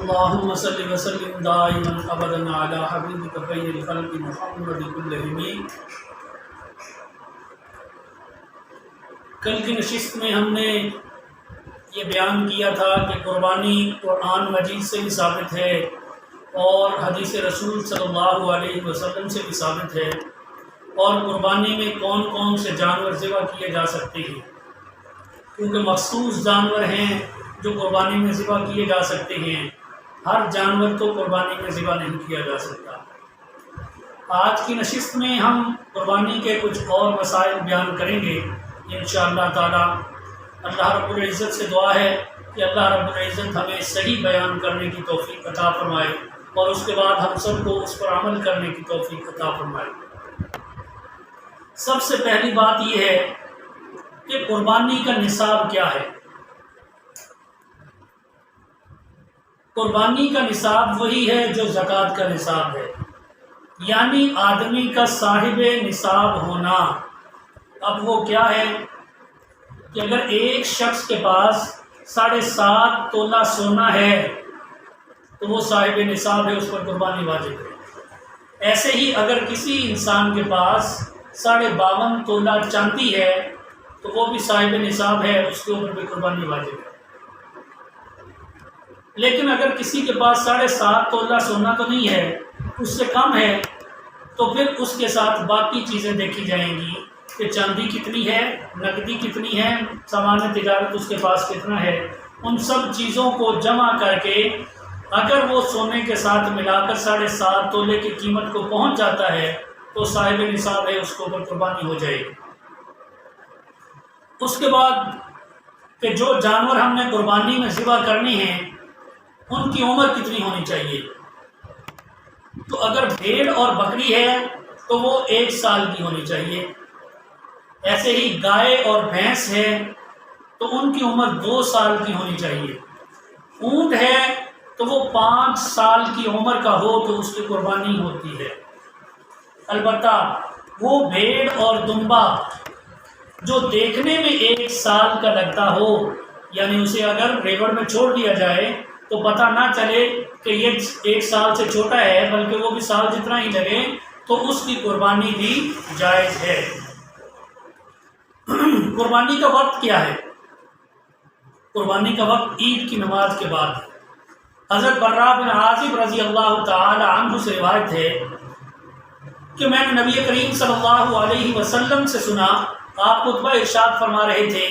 اللهم صل وسلم دائما ابدا على حبيبك خير الخلق محمد كلهم۔ کل کی نشست میں ہم نے یہ بیان کیا تھا کہ قربانی قرآن مجید سے بھی ثابت ہے اور حدیث رسول صلی اللہ علیہ وسلم سے بھی ثابت ہے، اور قربانی میں کون کون سے جانور ذبح کیے جا سکتے ہیں، کیونکہ مخصوص جانور ہیں جو قربانی میں ذبح کیے جا سکتے ہیں، ہر جانور کو قربانی میں ذبح نہیں کیا جا سکتا۔ آج کی نشست میں ہم قربانی کے کچھ اور مسائل بیان کریں گے انشاءاللہ تعالی۔ اللہ رب العزت سے دعا ہے کہ اللہ رب العزت ہمیں صحیح بیان کرنے کی توفیق عطا فرمائے اور اس کے بعد ہم سب کو اس پر عمل کرنے کی توفیق عطا فرمائے۔ سب سے پہلی بات یہ ہے کہ قربانی کا نصاب کیا ہے۔ قربانی کا نصاب وہی ہے جو زکوٰۃ کا نصاب ہے، یعنی آدمی کا صاحب نصاب ہونا۔ اب وہ کیا ہے کہ اگر ایک شخص کے پاس 7.5 تولہ سونا ہے تو وہ صاحب نصاب ہے، اس پر قربانی واجب ہے۔ ایسے ہی اگر کسی انسان کے پاس 52.5 تولہ چاندی ہے تو وہ بھی صاحب نصاب ہے، اس کے اوپر بھی قربانی واجب ہے۔ لیکن اگر کسی کے پاس 7.5 تولہ سونا تو نہیں ہے، اس سے کم ہے، تو پھر اس کے ساتھ باقی چیزیں دیکھی جائیں گی کہ چاندی کتنی ہے، نقدی کتنی ہے، سامان تجارت اس کے پاس کتنا ہے۔ ان سب چیزوں کو جمع کر کے اگر وہ سونے کے ساتھ ملا کر 7.5 تولے کی قیمت کو پہنچ جاتا ہے تو صاحب نصاب ہے، اس کے اوپر قربانی ہو جائے گی۔ اس کے بعد کہ جو جانور ہم نے قربانی میں ذبح کرنی ہیں ان کی عمر کتنی ہونی چاہیے۔ تو اگر بھیڑ اور بکری ہے تو وہ 1 سال کی ہونی چاہیے۔ ایسے ہی گائے اور بھینس ہے تو ان کی عمر 2 سال کی ہونی چاہیے۔ اونٹ ہے تو وہ 5 سال کی عمر کا ہو تو اس کی قربانی ہوتی ہے۔ البتہ وہ بھیڑ اور دمبا جو دیکھنے میں 1 سال کا لگتا ہو، یعنی اسے اگر ریوڑ میں چھوڑ دیا جائے تو پتہ نہ چلے کہ یہ 1 سال سے چھوٹا ہے بلکہ وہ بھی سال جتنا ہی لگے، تو اس کی قربانی بھی جائز ہے۔ قربانی کا وقت کیا ہے؟ قربانی کا وقت عید کی نماز کے بعد ہے۔ حضرت براء بن عازب رضی اللہ تعالی عنہ سے روایت ہے کہ میں نے نبی کریم صلی اللہ علیہ وسلم سے سنا، آپ خطبہ ارشاد فرما رہے تھے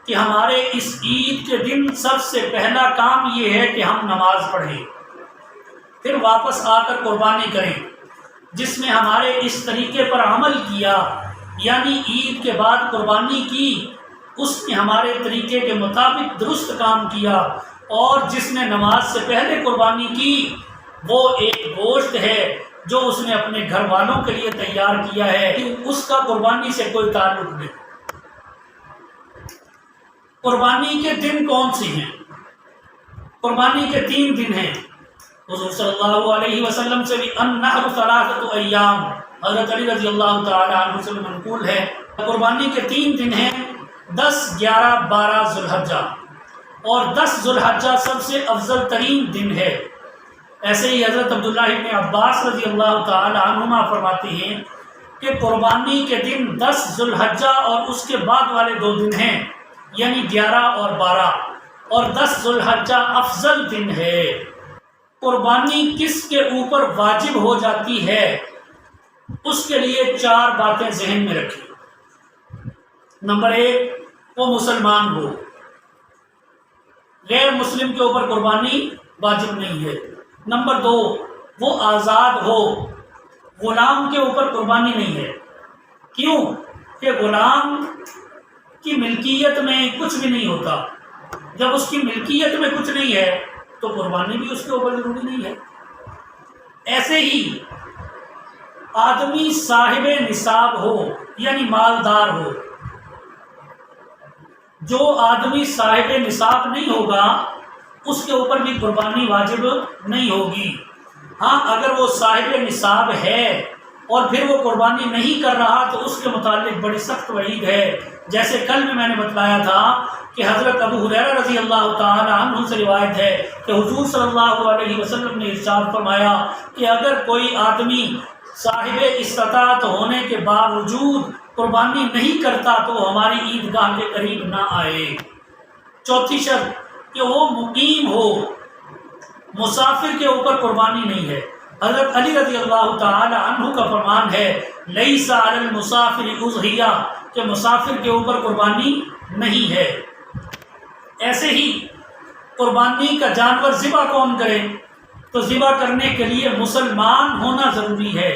کہ ہمارے اس عید کے دن سب سے پہلا کام یہ ہے کہ ہم نماز پڑھیں، پھر واپس آ کر قربانی کریں۔ جس نے ہمارے اس طریقے پر عمل کیا، یعنی عید کے بعد قربانی کی، اس نے ہمارے طریقے کے مطابق درست کام کیا، اور جس نے نماز سے پہلے قربانی کی وہ ایک گوشت ہے جو اس نے اپنے گھر والوں کے لیے تیار کیا ہے، اس کا قربانی سے کوئی تعلق نہیں۔ قربانی کے دن کون سے ہیں؟ قربانی کے 3 دن ہیں۔ حضور صلی اللہ علیہ وسلم سے بھی النحر 3 ایام، حضرت علی رضی اللہ تعالی عنہ سے منقول ہے۔ قربانی کے 3 دن ہیں، 10، 11، 12 ذوالحجہ، اور 10 ذوالحجہ سب سے افضل ترین دن ہے۔ ایسے ہی حضرت عبداللہ ابن عباس رضی اللہ تعالی عنہما فرماتے ہیں کہ قربانی کے دن 10 ذوالحجہ اور اس کے بعد والے 2 دن ہیں، یعنی 11 اور 12، اور 10 ذوالحجہ افضل دن ہے۔ قربانی کس کے اوپر واجب ہو جاتی ہے، اس کے لیے 4 باتیں ذہن میں رکھیں۔ نمبر 1، وہ مسلمان ہو، غیر مسلم کے اوپر قربانی واجب نہیں ہے۔ نمبر 2، وہ آزاد ہو، غلام کے اوپر قربانی نہیں ہے۔ کیوں کہ غلام کی ملکیت میں کچھ بھی نہیں ہوتا، جب اس کی ملکیت میں کچھ نہیں ہے تو قربانی بھی اس کے اوپر ضروری نہیں ہے۔ ایسے ہی آدمی صاحب نصاب ہو، یعنی مالدار ہو۔ جو آدمی صاحب نصاب نہیں ہوگا اس کے اوپر بھی قربانی واجب نہیں ہوگی۔ ہاں اگر وہ صاحب نصاب ہے اور پھر وہ قربانی نہیں کر رہا تو اس کے متعلق بڑی سخت وعید ہے جیسے کل میں نے بتلایا تھا کہ حضرت ابو ہریرہ رضی اللہ تعالی عنہ سے روایت ہے کہ حضور صلی اللہ علیہ وسلم نے ارشاد فرمایا کہ اگر کوئی آدمی صاحب استطاعت ہونے کے باوجود قربانی نہیں کرتا تو ہماری عیدگاہ کے قریب نہ آئے۔ چوتھی شرط کہ وہ مقیم ہو، مسافر کے اوپر قربانی نہیں ہے۔ حضرت علی رضی اللہ تعالی عنہ کا فرمان ہے لیس علی المسافر اضحیہ، کہ مسافر کے اوپر قربانی نہیں ہے۔ ایسے ہی قربانی کا جانور ذبح کون کرے؟ تو ذبح کرنے کے لیے مسلمان ہونا ضروری ہے،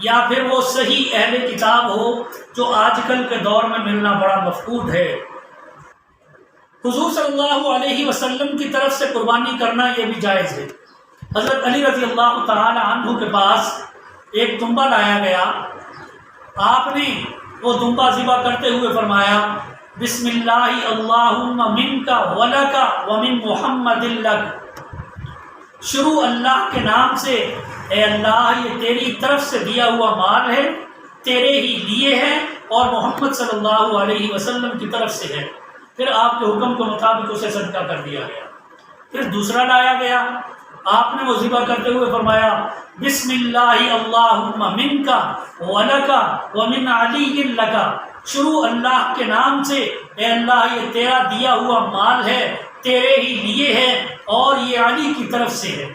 یا پھر وہ صحیح اہل کتاب ہو، جو آج کل کے دور میں ملنا بڑا مفقود ہے۔ حضور صلی اللہ علیہ وسلم کی طرف سے قربانی کرنا یہ بھی جائز ہے۔ حضرت علی رضی اللہ تعالی عنہ کے پاس ایک دمبا لایا گیا، آپ نے وہ دمبا ذبح کرتے ہوئے فرمایا بسم اللہ اللہم منک ولک ومن محمد لک، شروع اللہ کے نام سے، اے اللہ یہ تیری طرف سے دیا ہوا مال ہے، تیرے ہی لیے ہے اور محمد صلی اللہ علیہ وسلم کی طرف سے ہے۔ پھر آپ کے حکم کے مطابق اسے صدقہ کر دیا گیا۔ پھر دوسرا لایا گیا، آپ نے وہ ذبح کرتے ہوئے فرمایا بسم اللہ اللہم منک ولک ومن علی لک، شروع اللہ کے نام سے، اے اللہ یہ تیرا دیا ہوا مال ہے، تیرے ہی لیے ہے اور یہ علی کی طرف سے ہے۔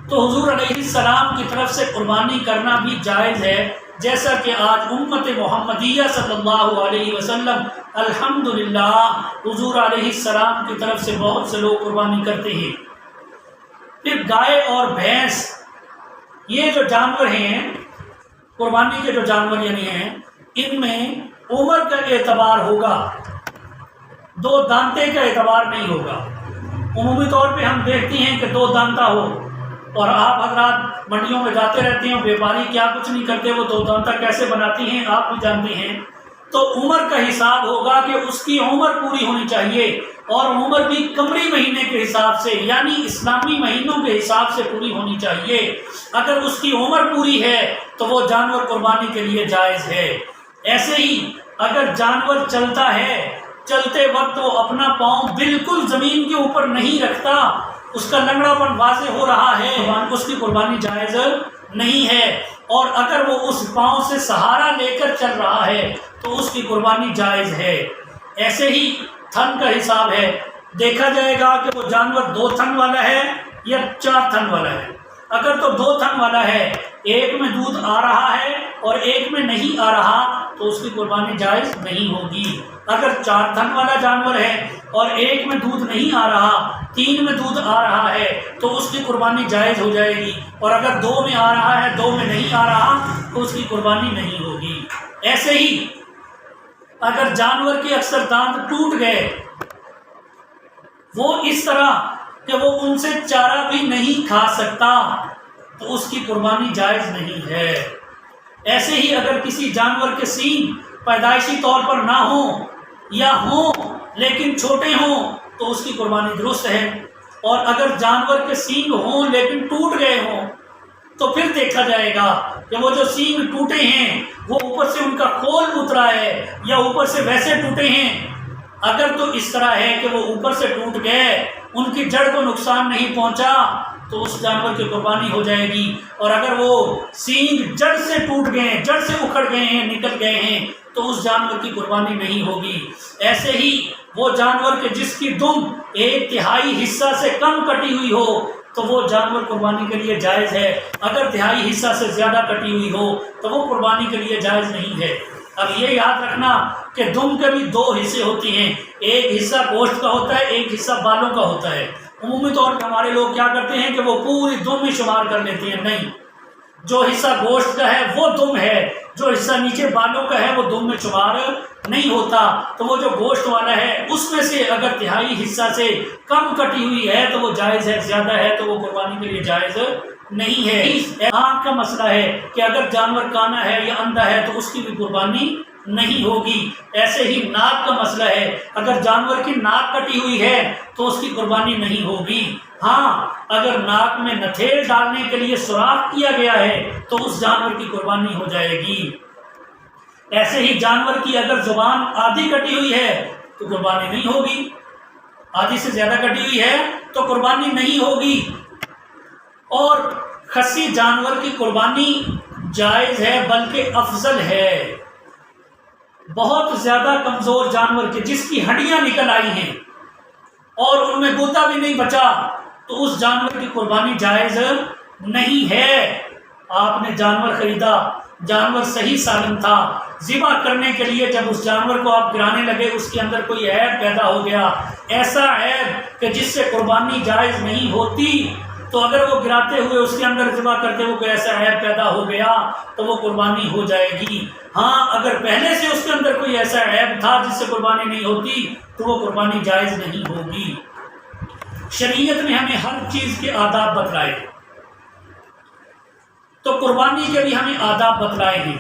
تو حضور علیہ السلام کی طرف سے قربانی کرنا بھی جائز ہے، جیسا کہ آج امت محمدیہ صلی اللہ علیہ وسلم الحمدللہ حضور علیہ السلام کی طرف سے بہت سے لوگ قربانی کرتے ہیں۔ پھر گائے اور بھینس، یہ جو جانور ہیں قربانی کے جو جانور یعنی ہیں، ان میں عمر کا اعتبار ہوگا، دو دانتے کا اعتبار نہیں ہوگا۔ عمومی طور پہ ہم دیکھتے ہیں کہ دو دانتا ہو، اور آپ حضرات منڈیوں میں جاتے رہتے ہیں، بیپاری کیا کچھ نہیں کرتے، وہ دو دانتا کیسے بناتی ہیں آپ بھی جانتے ہیں۔ تو عمر کا حساب ہوگا کہ اس کی عمر پوری ہونی چاہیے، اور عمر بھی قمری مہینے کے حساب سے یعنی اسلامی مہینوں کے حساب سے پوری ہونی چاہیے۔ اگر اس کی عمر پوری ہے تو وہ جانور قربانی کے لیے جائز ہے۔ ایسے ہی اگر جانور چلتا ہے، چلتے وقت وہ اپنا پاؤں بالکل زمین کے اوپر نہیں رکھتا، اس کا لنگڑا پن واضح ہو رہا ہے، اس کی قربانی جائز نہیں ہے۔ اور اگر وہ اس پاؤں سے سہارا لے کر چل رہا ہے تو اس کی قربانی جائز ہے۔ ایسے ہی تھن کا حساب ہے، دیکھا جائے گا کہ وہ جانور 2 تھن والا ہے یا 4 تھن والا ہے۔ اگر تو 2 تھن والا ہے، ایک میں دودھ آ رہا ہے اور ایک میں نہیں آ رہا، تو اس کی قربانی جائز نہیں ہوگی۔ اگر 4 تھن والا جانور ہے اور ایک میں دودھ نہیں آ رہا، 3 میں دودھ آ رہا ہے، تو اس کی قربانی جائز ہو جائے گی۔ اور اگر 2 میں آ رہا ہے، 2 میں نہیں آ رہا، تو اس کی قربانی نہیں ہوگی۔ ایسے ہی اگر جانور کے اکثر دانت ٹوٹ گئے، وہ اس طرح کہ وہ ان سے چارہ بھی نہیں کھا سکتا، تو اس کی قربانی جائز نہیں ہے۔ ایسے ہی اگر کسی جانور کے سینگ پیدائشی طور پر نہ ہوں یا ہوں لیکن چھوٹے ہوں، تو اس کی قربانی درست ہے۔ اور اگر جانور کے سینگ ہوں لیکن ٹوٹ گئے ہوں، تو پھر دیکھا جائے گا کہ وہ جو سینگ ٹوٹے ہیں وہ اوپر سے ان کا کھول اترا ہے یا اوپر سے ویسے ٹوٹے ہیں۔ اگر تو اس طرح ہے کہ وہ اوپر سے ٹوٹ گئے، ان کی جڑ کو نقصان نہیں پہنچا، تو اس جانور کی قربانی ہو جائے گی۔ اور اگر وہ سینگ جڑ سے ٹوٹ گئے ہیں، جڑ سے اکھڑ گئے ہیں، نکل گئے ہیں، تو اس جانور کی قربانی نہیں ہوگی۔ ایسے ہی وہ جانور کے جس کی دم 1/3 حصہ سے کم کٹی ہوئی ہو، تو وہ جانور قربانی کے لیے جائز ہے۔ اگر 1/3 حصہ سے زیادہ کٹی ہوئی ہو تو وہ قربانی کے لیے جائز نہیں ہے۔ اب یہ یاد رکھنا کہ دم کے بھی 2 حصے ہوتے ہیں، ایک حصہ گوشت کا ہوتا ہے، ایک حصہ بالوں کا ہوتا ہے۔ عمومی طور پر ہمارے لوگ کیا کرتے ہیں کہ وہ پوری دم میں شمار کر لیتے ہیں، نہیں، جو حصہ گوشت کا ہے وہ دم ہے، جو حصہ نیچے بالوں کا ہے وہ دم میں شمار نہیں ہوتا۔ تو وہ جو گوشت والا ہے اس میں سے اگر 1/3 حصہ سے کم کٹی ہوئی ہے تو وہ جائز ہے، زیادہ ہے تو وہ قربانی کے لیے جائز نہیں ہے۔ آنکھ کا مسئلہ ہے کہ اگر جانور کانا ہے یا اندھا ہے تو اس کی بھی قربانی نہیں ہوگی۔ ایسے ہی ناک کا مسئلہ ہے، اگر جانور کی ناک کٹی ہوئی ہے تو اس کی قربانی نہیں ہوگی۔ ہاں، اگر ناک میں نتھیل ڈالنے کے لیے سوراخ کیا گیا ہے تو اس جانور کی قربانی ہو جائے گی۔ ایسے ہی جانور کی اگر زبان آدھی کٹی ہوئی ہے تو قربانی نہیں ہوگی، آدھی سے زیادہ کٹی ہوئی ہے تو قربانی نہیں ہوگی۔ اور خصی جانور کی قربانی جائز ہے بلکہ افضل ہے۔ بہت زیادہ کمزور جانور کے جس کی ہڈیاں نکل آئی ہیں اور ان میں گوتا بھی نہیں بچا تو اس جانور کی قربانی جائز نہیں ہے۔ آپ نے جانور خریدا، جانور صحیح سالم تھا، ذبح کرنے کے لیے جب اس جانور کو آپ گرانے لگے اس کے اندر کوئی عیب پیدا ہو گیا، ایسا عیب کہ جس سے قربانی جائز نہیں ہوتی، تو اگر وہ گراتے ہوئے اس کے اندر ذبح کرتے ہوئے کوئی ایسا عیب پیدا ہو گیا تو وہ قربانی ہو جائے گی۔ ہاں اگر پہلے سے اس کے اندر کوئی ایسا عیب تھا جس سے قربانی نہیں ہوتی تو وہ قربانی جائز نہیں ہوگی۔ شریعت نے ہمیں ہر چیز کے آداب بتلائے، تو قربانی کے بھی ہمیں آداب بتلائے ہیں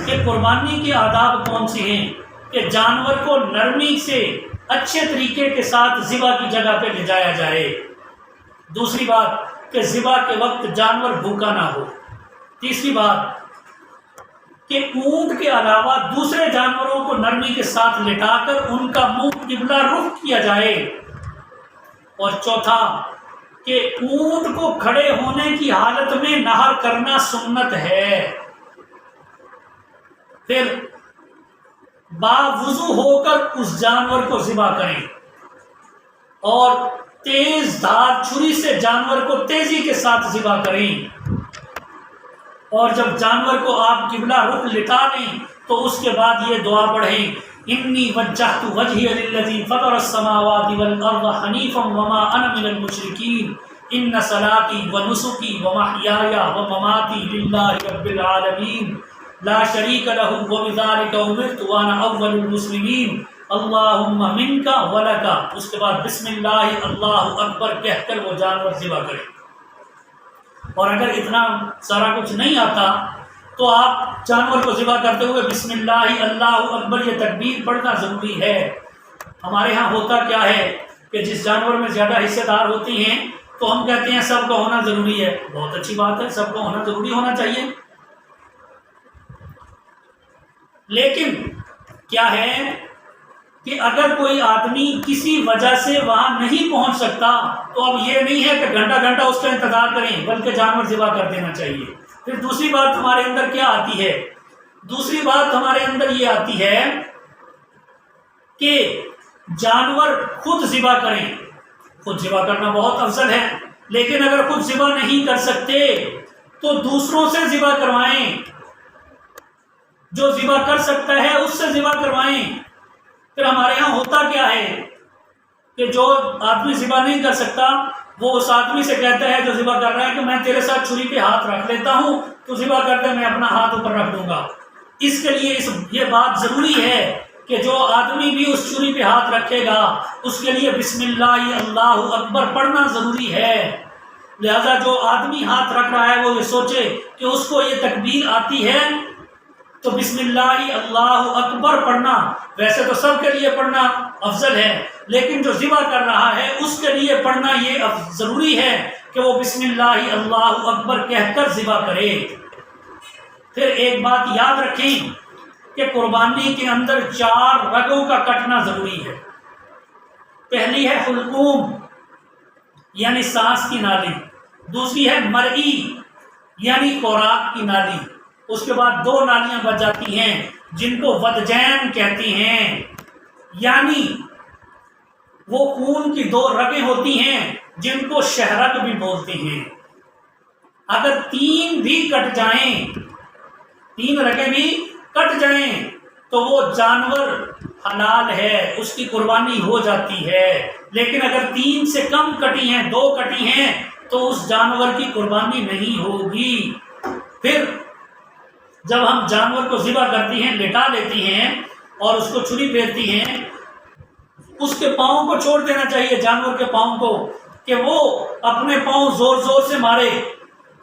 کہ قربانی کے آداب کون سے ہیں کہ جانور کو نرمی سے اچھے طریقے کے ساتھ ذبح کی جگہ پہ لے جایا جائے۔ دوسری بات کہ ذبح کے وقت جانور بھوکا نہ ہو۔ تیسری بات کہ اونٹ کے علاوہ دوسرے جانوروں کو نرمی کے ساتھ لٹا کر ان کا منہ قبلہ رخ کیا جائے۔ اور چوتھا کہ اونٹ کو کھڑے ہونے کی حالت میں نہر کرنا سنت ہے۔ پھر باوضو ہو کر اس جانور کو ذبح کریں اور تیز دھار چھری سے جانور کو تیزی کے ساتھ ذبح کریں، اور جب جانور کو آپ قبلہ رخ لٹا لیں تو اس کے بعد یہ دعا پڑھیں، انی وجہت وجہی للذی فطر السماوات والارض حنیفا وما انا من المشرکین ان صلاتی ونسکی ومحیایا ومماتی للہ رب العالمین لا شریک لہ وبذلک امرت وانا اول المسلمین اللہم منک ولک۔ اس کے بعد بسم اللہ اللہ اکبر کہہ کر وہ جانور ذبح کریں۔ اور اگر اتنا سارا کچھ نہیں آتا تو آپ جانور کو ذبح کرتے ہوئے بسم اللہ اللہ اکبر یہ تکبیر پڑھنا ضروری ہے۔ ہمارے ہاں ہوتا کیا ہے کہ جس جانور میں زیادہ حصے دار ہوتی ہیں تو ہم کہتے ہیں سب کا ہونا ضروری ہے۔ بہت اچھی بات ہے، سب کا ہونا ضروری ہونا چاہیے، لیکن کیا ہے کہ اگر کوئی آدمی کسی وجہ سے وہاں نہیں پہنچ سکتا تو اب یہ نہیں ہے کہ گھنٹہ گھنٹہ اس کا انتظار کریں بلکہ جانور ذبح کر دینا چاہیے۔ پھر دوسری بات ہمارے اندر کیا آتی ہے؟ دوسری بات ہمارے اندر یہ آتی ہے کہ جانور خود ذبح کریں۔ خود ذبح کرنا بہت افضل ہے، لیکن اگر خود ذبح نہیں کر سکتے تو دوسروں سے ذبح کروائیں، جو ذبح کر سکتا ہے اس سے ذبح کروائیں۔ پھر ہمارے ہاں ہوتا کیا ہے کہ جو آدمی ذبح نہیں کر سکتا وہ اس آدمی سے کہتا ہے جو ذبح کر رہا ہے کہ میں تیرے ساتھ چھری پہ ہاتھ رکھ لیتا ہوں، تو ذبح کر دے، میں اپنا ہاتھ اوپر رکھ دوں گا۔ اس کے لیے یہ بات ضروری ہے کہ جو آدمی بھی اس چھری پہ ہاتھ رکھے گا اس کے لیے بسم اللہ اللہ اکبر پڑھنا ضروری ہے۔ لہذا جو آدمی ہاتھ رکھ رہا ہے وہ یہ سوچے کہ اس کو یہ تکبیر آتی ہے تو بسم اللہ اللہ اکبر پڑھنا ویسے تو سب کے لیے پڑھنا افضل ہے، لیکن جو ذبح کر رہا ہے اس کے لیے پڑھنا یہ ضروری ہے کہ وہ بسم اللہ اللہ اکبر کہہ کر ذبح کرے۔ پھر ایک بات یاد رکھیں کہ قربانی کے اندر 4 رگوں کا کٹنا ضروری ہے۔ پہلی ہے حلقوم یعنی سانس کی نالی، دوسری ہے مرئی یعنی خوراک کی نالی، اس کے بعد 2 نالیاں بچ جاتی ہیں جن کو ودجین کہتی ہیں، یعنی وہ خون کی 2 رگیں ہوتی ہیں جن کو شہرگ بھی بولتے ہیں۔ اگر 3 بھی کٹ جائیں، 3 رگیں بھی کٹ جائیں تو وہ جانور حلال ہے، اس کی قربانی ہو جاتی ہے۔ لیکن اگر 3 سے کم کٹی ہیں، 2 کٹی ہیں تو اس جانور کی قربانی نہیں ہوگی۔ پھر جب ہم جانور کو ذبح کرتی ہیں، لٹا لیتی ہیں اور اس کو چھری پھیرتی ہیں، اس کے پاؤں کو چھوڑ دینا چاہیے، جانور کے پاؤں کو، کہ وہ اپنے پاؤں زور زور سے مارے۔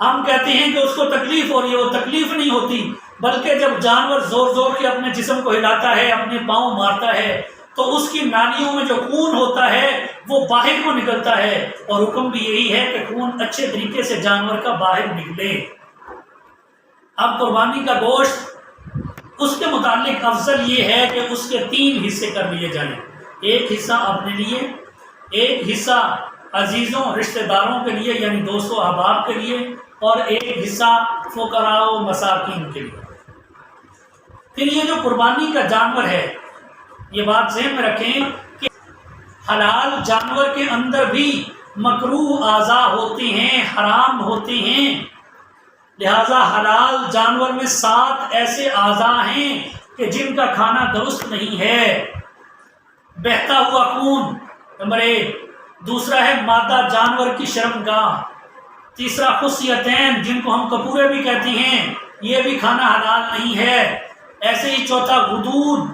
ہم کہتے ہیں کہ اس کو تکلیف ہو رہی ہے، وہ تکلیف نہیں ہوتی، بلکہ جب جانور زور زور کے اپنے جسم کو ہلاتا ہے، اپنے پاؤں مارتا ہے تو اس کی نالیوں میں جو خون ہوتا ہے وہ باہر کو نکلتا ہے، اور حکم بھی یہی ہے کہ خون اچھے طریقے سے جانور کا باہر نکلے۔ اب قربانی کا گوشت اس کے متعلق افضل یہ ہے کہ اس کے 3 حصے کر لیے جائیں، ایک حصہ اپنے لیے، ایک حصہ عزیزوں رشتہ داروں کے لیے یعنی دوستوں احباب کے لیے، اور ایک حصہ فقراء و مساکین کے لیے۔ پھر یہ جو قربانی کا جانور ہے، یہ بات ذہن میں رکھیں کہ حلال جانور کے اندر بھی مکروہ اعضاء ہوتے ہیں، حرام ہوتے ہیں، لہذا حلال جانور میں 7 ایسے اعضاء ہیں کہ جن کا کھانا درست نہیں ہے۔ بہتا ہوا خون نمبر 1، دوسرا ہے مادہ جانور کی شرمگاہ، تیسرا خصیتین جن کو ہم کپورے بھی کہتے ہیں، یہ بھی کھانا حلال نہیں ہے، ایسے ہی چوتھا غدود،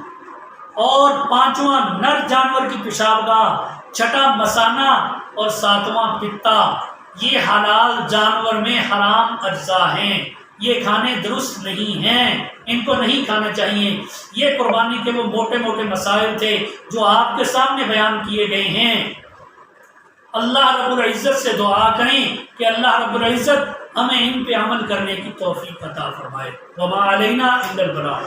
اور 5واں نر جانور کی پیشاب گاہ، چھٹا مسانہ، اور 7واں پتا۔ یہ حلال جانور میں حرام اجزاء ہیں، یہ کھانے درست نہیں ہیں، ان کو نہیں کھانا چاہیے۔ یہ قربانی کے وہ موٹے موٹے مسائل تھے جو آپ کے سامنے بیان کیے گئے ہیں۔ اللہ رب العزت سے دعا کریں کہ اللہ رب العزت ہمیں ان پہ عمل کرنے کی توفیق عطا فرمائے۔ وما علینا الا البلاغ۔